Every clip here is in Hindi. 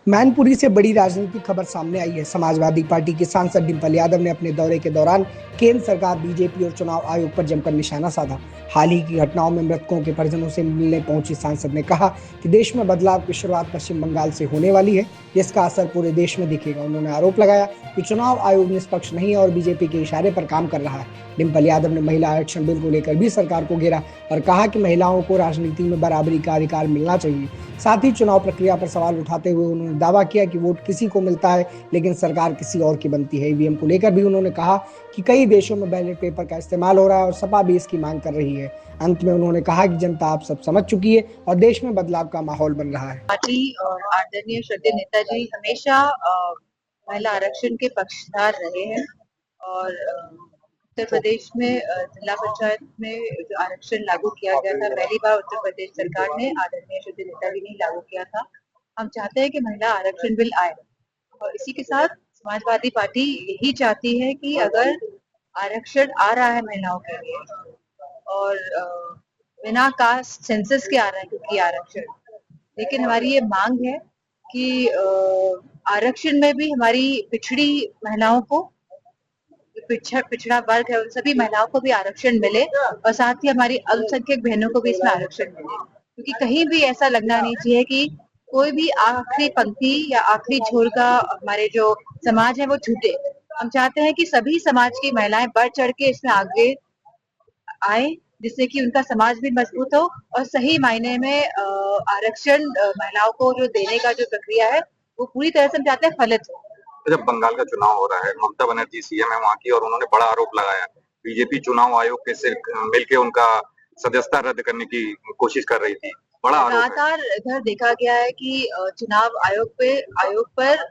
मैनपुरी से बड़ी राजनीतिक खबर सामने आई है। समाजवादी पार्टी के सांसद डिंपल यादव ने अपने दौरे के दौरान केंद्र सरकार, बीजेपी और चुनाव आयोग पर जमकर निशाना साधा। हाल ही की घटनाओं में मृतकों के परिजनों से मिलने पहुंची सांसद ने कहा कि देश में बदलाव की शुरुआत पश्चिम बंगाल से होने वाली है, जिसका असर पूरे देश में दिखेगा। उन्होंने आरोप लगाया कि चुनाव आयोग निष्पक्ष नहीं है और बीजेपी के इशारे पर काम कर रहा है। डिंपल यादव ने महिला आरक्षण बिल को लेकर भी सरकार को घेरा और कहा कि महिलाओं को राजनीति में बराबरी का अधिकार मिलना चाहिए। साथ ही चुनाव प्रक्रिया पर सवाल उठाते हुए उन्होंने दावा किया कि वोट किसी को मिलता है, लेकिन सरकार किसी और की बनती है। ईवीएम को लेकर भी उन्होंने कहा कि कई देशों में बैलेट पेपर का इस्तेमाल हो रहा है और सपा भी इसकी मांग कर रही है। अंत में उन्होंने कहा कि जनता आप सब समझ चुकी है और देश में बदलाव का माहौल बन रहा है। पार्टी और आदरणीय श्रद्धेय नेताजी हमेशा महिला आरक्षण के पक्षधर रहे हैं और उत्तर प्रदेश में जिला पंचायत में जो आरक्षण लागू किया गया था, पहली बार उत्तर प्रदेश सरकार ने आदरणीय श्रद्धेय नेताजी ने लागू किया था। हम चाहते हैं कि महिला आरक्षण बिल आए और इसी के साथ समाजवादी पार्टी यही चाहती है कि अगर आरक्षण आ रहा है महिलाओं के लिए और बिना कास्ट सेंसस के आ रहा है क्योंकि आरक्षण, लेकिन हमारी ये मांग है कि आरक्षण में भी हमारी पिछड़ी महिलाओं को, पिछड़ा वर्ग है उन सभी महिलाओं को भी आरक्षण मिले और साथ ही हमारी अल्पसंख्यक बहनों को भी इसमें आरक्षण मिले, क्योंकि कहीं भी ऐसा लगना नहीं चाहिए कि कोई भी आखिरी पंक्ति या आखिरी छोर का हमारे जो समाज है वो छूटे। हम चाहते हैं कि सभी समाज की महिलाएं बढ़ चढ़ के इसमें आगे आए, जिससे कि उनका समाज भी मजबूत हो और सही मायने में आरक्षण महिलाओं को जो देने का जो प्रक्रिया है वो पूरी तरह से हम चाहते हैं फलित हो। जब बंगाल का चुनाव हो रहा है, ममता बनर्जी सीएम है वहाँ की और उन्होंने बड़ा आरोप लगाया बीजेपी चुनाव आयोग के से मिलकर उनका सदस्यता रद्द करने की कोशिश कर रही थी। बड़ा आरोप है। लगातार इधर देखा गया है कि चुनाव आयोग पर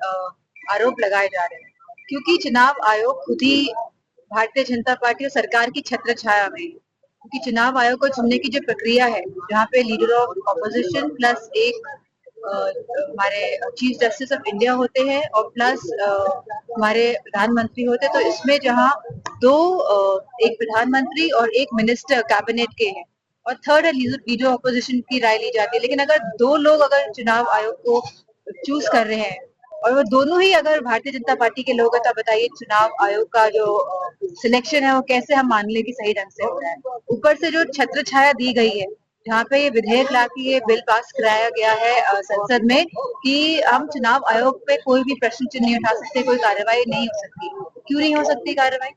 आरोप लगाए जा रहे हैं, क्योंकि चुनाव आयोग खुद ही भारतीय जनता पार्टी और सरकार की छत्र छाया में, क्योंकि चुनाव आयोग को चुनने की जो प्रक्रिया है, जहाँ पे लीडर ऑफ ऑपोजिशन प्लस एक हमारे चीफ जस्टिस ऑफ इंडिया होते हैं और प्लस हमारे प्रधानमंत्री होते हैं, तो इसमें जहाँ दो एक प्रधानमंत्री और एक मिनिस्टर कैबिनेट के हैं और थर्ड है लीडर ऑपोजिशन की राय ली जाती है। लेकिन अगर दो लोग अगर चुनाव आयोग को चूज कर रहे हैं और वो दोनों ही अगर भारतीय जनता पार्टी के लोग हैं, तो बताइए चुनाव आयोग का जो सिलेक्शन है वो कैसे हम मान ले कि सही ढंग से हो रहा है। ऊपर से जो छत्र छाया दी गई है, जहाँ पे ये विधेयक ला के ये बिल पास कराया गया है संसद में कि हम चुनाव आयोग पे कोई भी प्रश्न चिन्ह नहीं उठा सकते, कोई कार्रवाई नहीं हो सकती। क्यों नहीं हो सकती कार्रवाई?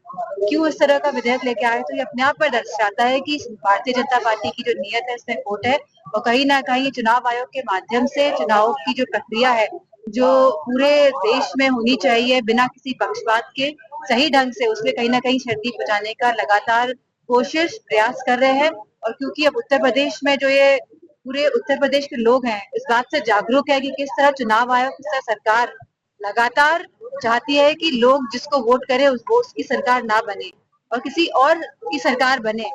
क्यों इस तरह का विधेयक लेके आए? तो ये अपने आप पर दर्शाता है कि भारतीय जनता पार्टी की जो नीयत है इसमें खोट है और कहीं ना कहीं चुनाव आयोग के माध्यम से चुनाव की जो प्रक्रिया है जो पूरे देश में होनी चाहिए बिना किसी पक्षपात के, सही ढंग से उसमें कहीं ना कहीं क्षति पहुंचाने का लगातार कोशिश प्रयास कर रहे हैं। और क्योंकि अब उत्तर प्रदेश में जो ये पूरे उत्तर प्रदेश के लोग हैं इस बात से जागरूक है कि किस तरह चुनाव आयोग, किस तरह सरकार लगातार चाहती है कि लोग जिसको वोट करे उसकी सरकार ना बने और किसी और की सरकार बने,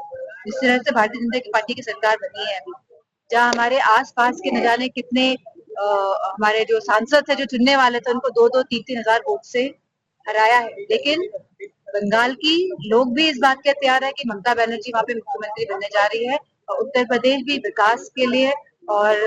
जिस तरह से भारतीय जनता पार्टी की सरकार बनी है अभी, जहाँ हमारे आसपास के न जाने कितने हमारे जो सांसद थे जो चुनने वाले थे उनको 2-2, 3-3 हजार वोट से हराया है। लेकिन बंगाल की लोग भी इस बात के तैयार है कि ममता बनर्जी वहाँ पे मुख्यमंत्री बनने जा रही है और उत्तर प्रदेश भी विकास के लिए और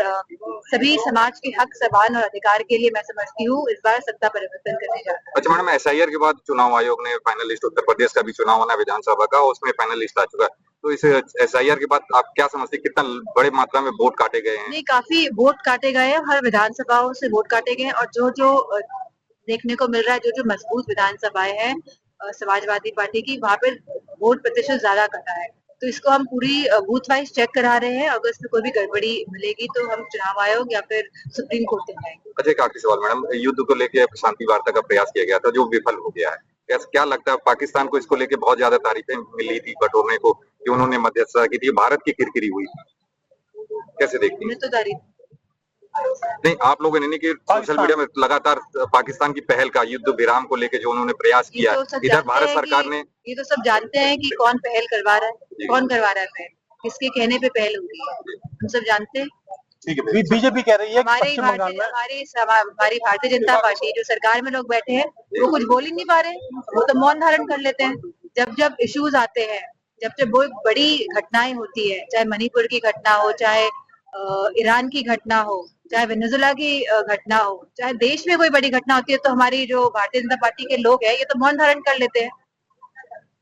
सभी समाज के हक, समान और अधिकार के लिए मैं समझती हूँ इस बार सत्ता परिवर्तन करने जा रहा है। अच्छा मैडम, एसआईआर के बाद चुनाव आयोग ने फाइनल लिस्ट, उत्तर प्रदेश का भी चुनाव होना विधानसभा का, उसमें फाइनल लिस्ट आ चुका है, तो इस एसआईआर के बाद आप क्या समझते हैं कितना बड़े मात्रा में वोट काटे गए हैं? नहीं, काफी वोट काटे गए हैं, हर विधानसभाओं से वोट काटे गए हैं और जो जो देखने को मिल रहा है, जो जो मजबूत विधानसभाएं हैं समाजवादी पार्टी की, वहाँ पे वोट प्रतिशत ज्यादा कटा है। तो इसको हम पूरी बूथ वाइज चेक करा रहे हैं, अगर इसमें कोई भी गड़बड़ी मिलेगी तो हम चुनाव आयोग या फिर सुप्रीम कोर्ट में जाएंगे। अच्छा एक आखिरी सवाल मैडम, युद्ध को लेकर शांति वार्ता का प्रयास किया गया था जो विफल हो गया है, क्या लगता है पाकिस्तान को इसको लेकर बहुत ज्यादा तारीफें मिली थी बटोरने को कि उन्होंने मध्यस्थता की थी, भारत की किरकिरी हुई, कैसे देखती हैं? तो तारीफ नहीं, आप लोगों ने नहीं कि सोशल मीडिया में लगातार पाकिस्तान की पहल का युद्ध विराम को लेकर जो उन्होंने प्रयास किया, इधर भारत सरकार ने, ये तो सब जानते हैं कि कौन पहल करवा रहा है, कौन करवा रहा है पहल, किसके कहने पे पहल हो रही है, हम सब जानते हैं। ठीक है, बीजेपी कह रही है हमारी भारतीय जनता पार्टी जो सरकार में लोग बैठे हैं वो कुछ बोल ही नहीं पा रहे, वो तो मौन धारण कर लेते हैं। जब जब इश्यूज आते हैं, जब जब बहुत बड़ी घटनाएं होती है, चाहे मणिपुर की घटना हो, चाहे ईरान की घटना हो, चाहे वेनेजुला की घटना हो, चाहे देश में कोई बड़ी घटना होती है तो हमारी जो भारतीय जनता पार्टी के लोग हैं ये तो मौन धारण कर लेते हैं।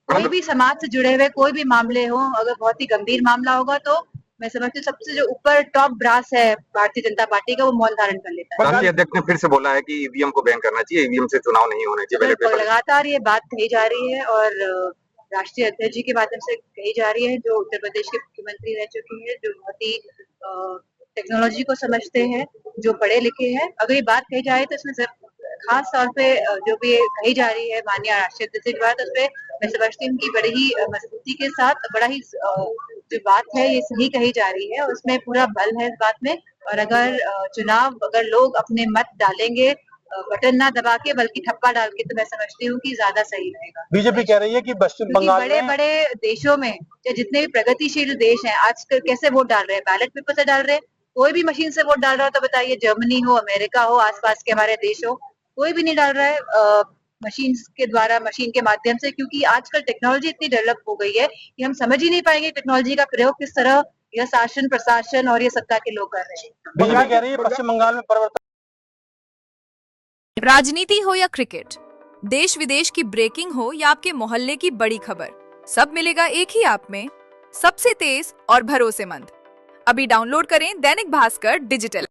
कोई भी समाज से जुड़े हुए कोई भी मामले हो, अगर बहुत ही गंभीर मामला होगा तो मैं समझती हूँ सबसे जो ऊपर टॉप ब्रास है भारतीय जनता पार्टी का वो मौन धारण कर लेता है। राष्ट्रीय अध्यक्ष ने फिर से बोला है कि ईवीएम को बैन करना चाहिए, ईवीएम से चुनाव नहीं होने चाहिए। बिल्कुल, लगातार ये बात कही जा रही है और राष्ट्रीय अध्यक्ष जी के माध्यम से कही जा रही है, जो उत्तर प्रदेश के मुख्यमंत्री रह चुकी है, जो बहुत ही टेक्नोलॉजी को समझते हैं, जो पढ़े लिखे हैं। अगर ये बात कही जाए तो इसमें खास तौर पे जो भी कही जा रही है माननीय राष्ट्रीय अध्यक्ष की बात, उसपे मैं समझती हूँ कि बड़ी ही मजबूती के साथ बड़ा ही जो बात है ये सही कही जा रही है, उसमें पूरा बल है इस बात में। और अगर लोग अपने मत डालेंगे बटन ना दबा के बल्कि ठप्पा डाल के, तो मैं समझती हूँ कि ज्यादा सही रहेगा। बीजेपी कह रही है कि पश्चिम बंगाल बड़े में बड़े देशों में या जितने भी प्रगतिशील देश हैं आजकल कैसे वोट डाल रहे हैं, बैलेट पेपर से डाल रहे हैं। कोई भी मशीन से वोट डाल रहा हो तो बताइए, जर्मनी हो, अमेरिका हो, आसपास के हमारे देश हो, कोई भी नहीं डाल रहा है मशीन के द्वारा, मशीन के माध्यम से, क्योंकि आजकल टेक्नोलॉजी इतनी डेवलप हो गई है कि हम समझ ही नहीं पाएंगे टेक्नोलॉजी का प्रयोग किस तरह यह शासन प्रशासन और ये सत्ता के लोग कर रहे हैं। बीजेपी कह रही है पश्चिम बंगाल में परिवर्तन। राजनीति हो या क्रिकेट, देश विदेश की ब्रेकिंग हो या आपके मोहल्ले की बड़ी खबर, सब मिलेगा एक ही ऐप में, सबसे तेज और भरोसेमंद। अभी डाउनलोड करें दैनिक भास्कर डिजिटल।